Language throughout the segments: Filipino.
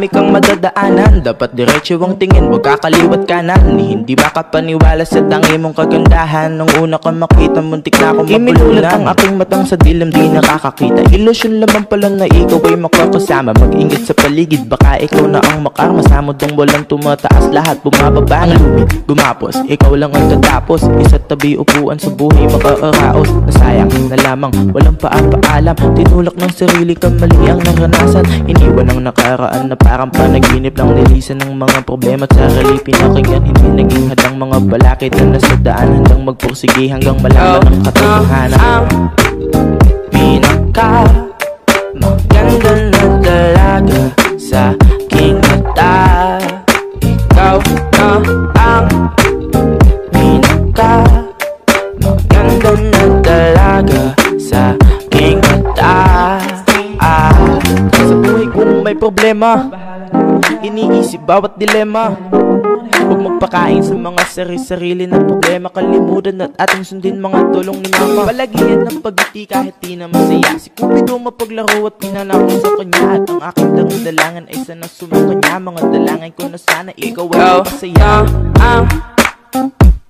Marami kang madadaanan, dapat diretso ang tingin, huwag kakaliwat kanan. Hindi makapaniwala sa tangi mong kagandahan. Nung una ka makita, muntik na akong mabulunan. Ang aking matang sa dilim, di nakakakita. Ilusyon lamang pala na ikaw ay makakasama. Mag-ingat sa paligid, baka ikaw na ang makarma. Sa mundong walang tumataas, lahat bumababa. Ang lubid, gumapos, ikaw lang ang tatapos. Isa't tabi upuan sa buhay makakaraos. Nasayang na lamang, walang paalam. Tinulak ng sarili ka, mali ang naranasan. Iniwan ang nakaraan na parang panaginip lang. Nilisan ng mga problema at sarili pinakinggan. Hindi naging hadang mga balakid na nasa daan. Handang magpursige hanggang malaman ang katotohanan. Ang pinaka maganda na talaga sa aking mata. Ikaw na ang pinaka maganda na talaga sa aking mata. Sa buhay kong may problema, iniisip bawat dilema. Huwag magpakain sa mga sarili na problema. Kalimutan at ating sundin mga tulong ni mama. Palagian ng pagiti kahit di na masaya. Si Cupido mapaglaro at pinanako sa kanya. At ang aking darandalangan ay sana sumakanya. Mga dalangin ko na sana ikaw ay masaya. Ang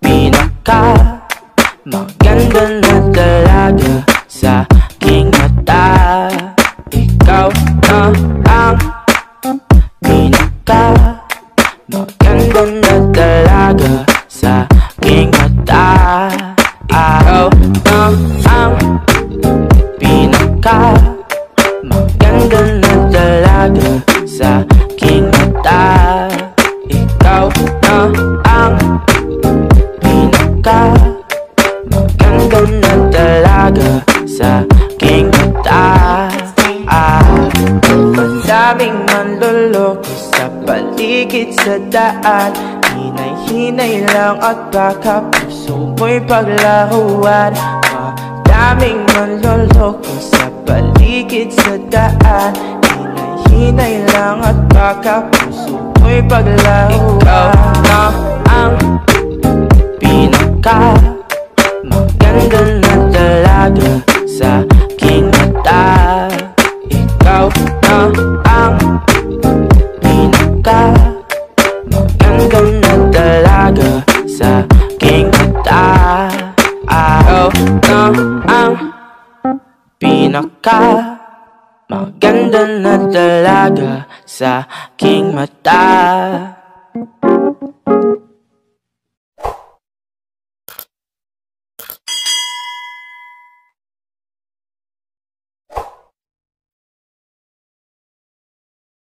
pinaka maganda na talaga sa aking mata. Ikaw na ang pinaka maganda na talaga sa aking mata. Ikaw na ang pinaka maganda na talaga sa aking mata. Ikaw na ang pinaka maganda na talaga sa aking mata. Madaming manloloko sa paligid sa daan. Hinay-hinay lang at baka puso mo'y paglaruan. Madaming manloloko sa paligid sa daan. Hinay-hinay lang at baka puso mo'y paglaruan. Ikaw na ang pinaka maganda na talaga sa aking mata. Ikaw na ang pinaka maganda na talaga sa aking mata. Ikaw na ang pinaka maganda na talaga sa aking mata.